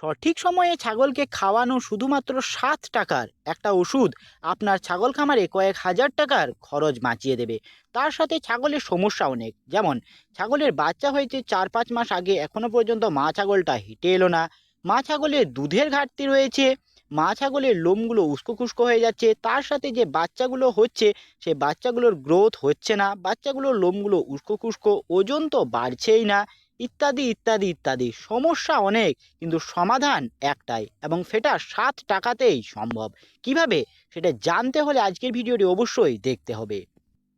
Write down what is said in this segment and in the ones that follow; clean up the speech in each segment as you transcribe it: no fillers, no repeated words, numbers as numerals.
সঠিক সময়ে ছাগলকে খাওয়ানো শুধুমাত্র 7 টাকার একটা ওষুধ আপনার ছাগল খামারে কয়েক হাজার টাকার খরচ বাঁচিয়ে দেবে। তার সাথে ছাগলের সমস্যা অনেক, যেমন ছাগলের বাচ্চা হয়েছে 4-5 মাস আগে, এখনো পর্যন্ত মা ছাগলটা হেঁটে এলো না। মা ছাগলের দুধের ঘাটতি রয়েছে। মা ছাগলের লোমগুলো উস্কো খুস্কো হয়ে যাচ্ছে। তার সাথে যে বাচ্চাগুলো হচ্ছে, সে বাচ্চাগুলোর গ্রোথ হচ্ছে না। বাচ্চাগুলোর লোমগুলো উস্কো খুস্কো, ওজন তো বাড়ছেই না, ইত্যাদি ইত্যাদি ইত্যাদি সমস্যা অনেক। কিন্তু সমাধান একটাই, এবং সেটা 7 টাকাতেই সম্ভব। কিভাবে সেটা জানতে হলে আজকের ভিডিওটি অবশ্যই দেখতে হবে।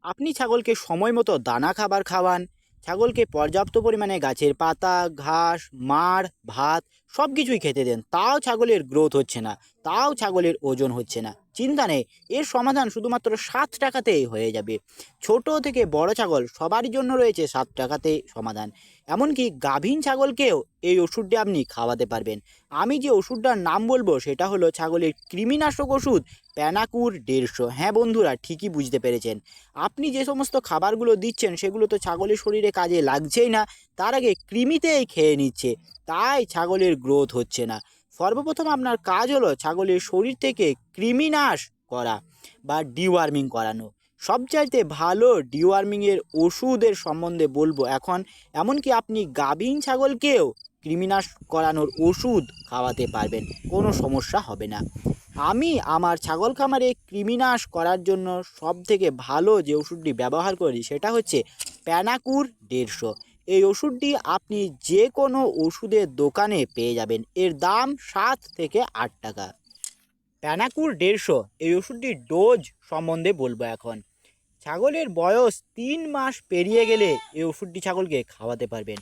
আপনি ছাগলকে সময় মতো দানা খাবার খাওয়ান, ছাগলকে পর্যাপ্ত পরিমাণে গাছের পাতা, ঘাস, মাড়, ভাত সব কিছুই খেতে দেন, তাও ছাগলের গ্রোথ হচ্ছে না, তাও ছাগলের ওজন হচ্ছে না। চিন্তা নেই, এর সমাধান শুধুমাত্র 7 টাকাতেই হয়ে যাবে। ছোট থেকে বড় ছাগল সবারই জন্য রয়েছে 7 টাকাতে সমাধান। এমনকি গাভীন ছাগলকেও এই ওষুধটি আপনি খাওয়াতে পারবেন। আমি যে ওষুধটার নাম বলবো সেটা হলো ছাগলের কৃমিনাশক ওষুধ প্যানাকুর 150। হ্যাঁ বন্ধুরা, ঠিকই বুঝতে পেরেছেন। আপনি যে সমস্ত খাবারগুলো দিচ্ছেন সেগুলো তো ছাগলের শরীরে কাজে লাগছেই না, তার আগে কৃমিতেই খেয়ে নিচ্ছে, তাই ছাগলের গ্রোথ হচ্ছে না। সর্বপ্রথম আপনার কাজ হলো ছাগলের শরীর থেকে কৃমিনাশ করা বা ডিওয়ার্মিং করানো। সবচাইতে ভালো ডিওয়ার্মিংয়ের ওষুধের সম্বন্ধে বলবো এখন। এমনকি আপনি গাভীন ছাগলকেও কৃমিনাশ করানোর ওষুধ খাওয়াতে পারবেন, কোনো সমস্যা হবে না। আমি আমার ছাগল খামারে কৃমিনাশ করার জন্য সবথেকে ভালো যে ওষুধটি ব্যবহার করি সেটা হচ্ছে প্যানাকুর 150। এই ওষুধটি আপনি যে কোনো ওষুধের দোকানে পেয়ে যাবেন। এর দাম 7 থেকে 8 টাকা। প্যানাকুর 150 এই ওষুধটির ডোজ সম্বন্ধে বলবো এখন। ছাগলের বয়স 3 মাস পেরিয়ে গেলে এই ওষুধটি ছাগলকে খাওয়াতে পারবেন।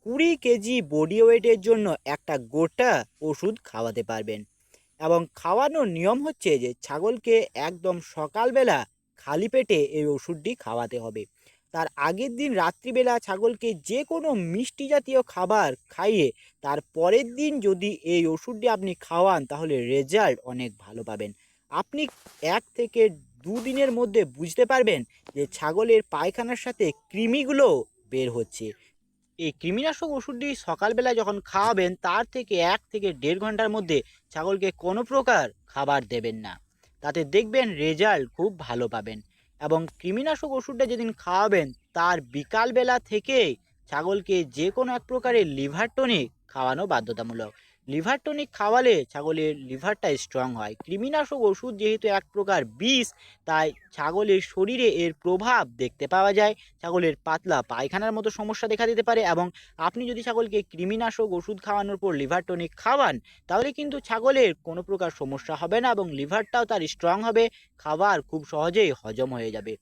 20 কেজি বডি ওয়েটের জন্য একটা গোটা ওষুধ খাওয়াতে পারবেন। এবং খাওয়ানোর নিয়ম হচ্ছে যে ছাগলকে একদম সকালবেলা খালি পেটে এই ওষুধটি খাওয়াতে হবে। তার আগের দিন রাত্রিবেলা ছাগলকে যে কোনো মিষ্টি জাতীয় খাবার খাইয়ে তার পরের দিন যদি এই ওষুধটি আপনি খাওয়ান, তাহলে রেজাল্ট অনেক ভালো পাবেন। আপনি 1 থেকে 2 দিনের মধ্যে বুঝতে পারবেন যে ছাগলের পায়খানার সাথে কৃমিগুলো বের হচ্ছে। এই কৃমিনাশক ওষুধটি সকালবেলা যখন খাওয়াবেন, তার থেকে 1 থেকে 1.5 ঘন্টার মধ্যে ছাগলকে কোনো প্রকার খাবার দেবেন না, তাতে দেখবেন রেজাল্ট খুব ভালো পাবেন। এবং কৃমিনাশক ওষুধটা যেদিন খাওয়াবেন, তার বিকালবেলা থেকেই ছাগলকে যে কোনো এক প্রকারের লিভার টনিক খাওয়ানো বাধ্যতামূলক। লিভার টনিক খাওয়ালে ছাগলের লিভারটা স্ট্রং হয়। কৃমিনাশক ওষুধ যেহেতু এক প্রকার বিষ, তাই ছাগলের শরীরে এর প্রভাব দেখতে পাওয়া যায়। ছাগলের পাতলা পায়খানার মতো সমস্যা দেখা দিতে পারে। এবং আপনি যদি ছাগলকে কৃমিনাশক ওষুধ খাওয়ানোর পর লিভার টনিক খাওয়ান, তাহলে কিন্তু ছাগলের কোনো প্রকার সমস্যা হবে না, এবং লিভারটাও তার স্ট্রং হবে, খাবার খুব সহজেই হজম হয়ে যাবে।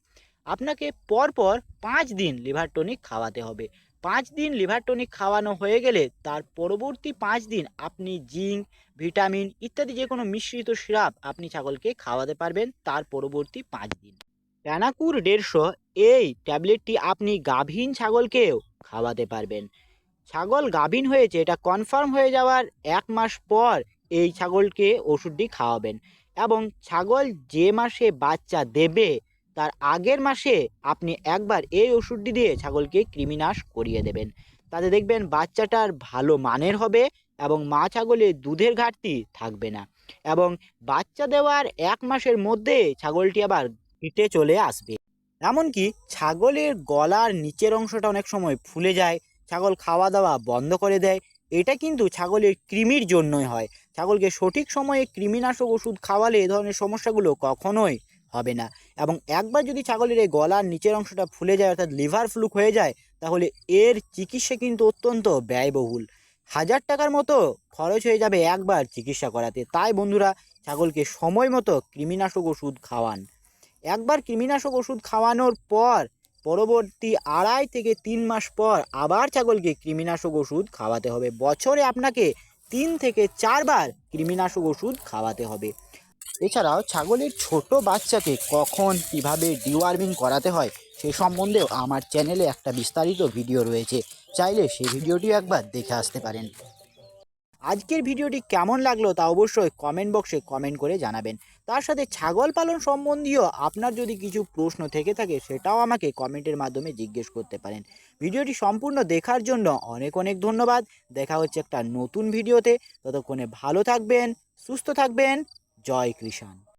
আপনাকে পরপর 5 দিন লিভার টনিক খাওয়াতে হবে। 5 দিন লিভার টনিক খাওয়ানো হয়ে গেলে তার পরবর্তী 5 দিন আপনি জিঙ্ক, ভিটামিন ইত্যাদি যে কোনো মিশ্রিত সিরাপ আপনি ছাগলকে খাওয়াতে পারবেন তার পরবর্তী 5 দিন। প্যানাকুর 150 এই ট্যাবলেটটি আপনি গাভীন ছাগলকেও খাওয়াতে পারবেন। ছাগল গাভীন হয়েছে এটা কনফার্ম হয়ে যাওয়ার 1 মাস পর এই ছাগলকে ওষুধটি খাওয়াবেন। এবং ছাগল যে মাসে বাচ্চা দেবে তার আগের মাসে আপনি একবার এই ওষুধটি দিয়ে ছাগলকে কৃমিনাশ করিয়ে দেবেন। তাতে দেখবেন বাচ্চাটার ভালো মানের হবে, এবং মা ছাগলের দুধের ঘাটতি থাকবে না। এবং বাচ্চা দেওয়ার 1 মাসের মধ্যে ছাগলটি আবার হিটে চলে আসবে। এমনকি ছাগলের গলার নিচের অংশটা অনেক সময় ফুলে যায়, ছাগল খাওয়া দাওয়া বন্ধ করে দেয়। এটা কিন্তু ছাগলের কৃমির জন্যই হয়। ছাগলকে সঠিক সময়ে কৃমিনাশক ওষুধ খাওয়ালে এ ধরনের সমস্যাগুলো কখনোই হবে না। এবং একবার যদি ছাগলের এই গলার নিচের অংশটা ফুলে যায়, অর্থাৎ লিভার ফ্লুক হয়ে যায়, তাহলে এর চিকিৎসা কিন্তু অত্যন্ত ব্যয়বহুল। 1000 টাকার মতো খরচ হয়ে যাবে একবার চিকিৎসা করাতে। তাই বন্ধুরা, ছাগলকে সময় মতো কৃমিনাশক ওষুধ খাওয়ান। একবার কৃমিনাশক ওষুধ খাওয়ানোর পর পরবর্তী 2.5 থেকে 3 মাস পর আবার ছাগলকে কৃমিনাশক ওষুধ খাওয়াতে হবে। বছরে আপনাকে 3 থেকে 4 বার কৃমিনাশক ওষুধ খাওয়াতে হবে। এছাড়াও ছাগলের ছোট বাচ্চাকে কখন কিভাবে ডিওয়ার্মিং করাতে হয় সে সম্বন্ধেও আমার চ্যানেলে একটা বিস্তারিত ভিডিও রয়েছে, চাইলে সেই ভিডিওটিও একবার দেখে আসতে পারেন। আজকের ভিডিওটি কেমন লাগলো তা অবশ্যই কমেন্ট বক্সে কমেন্ট করে জানাবেন। তার সাথে ছাগল পালন সম্বন্ধীয় আপনার যদি কিছু প্রশ্ন থেকে থাকে সেটাও আমাকে কমেন্টের মাধ্যমে জিজ্ঞেস করতে পারেন। ভিডিওটি সম্পূর্ণ দেখার জন্য অনেক অনেক ধন্যবাদ। দেখা হচ্ছে একটা নতুন ভিডিওতে। ততক্ষণে ভালো থাকবেন, সুস্থ থাকবেন। জয় কৃষাণ।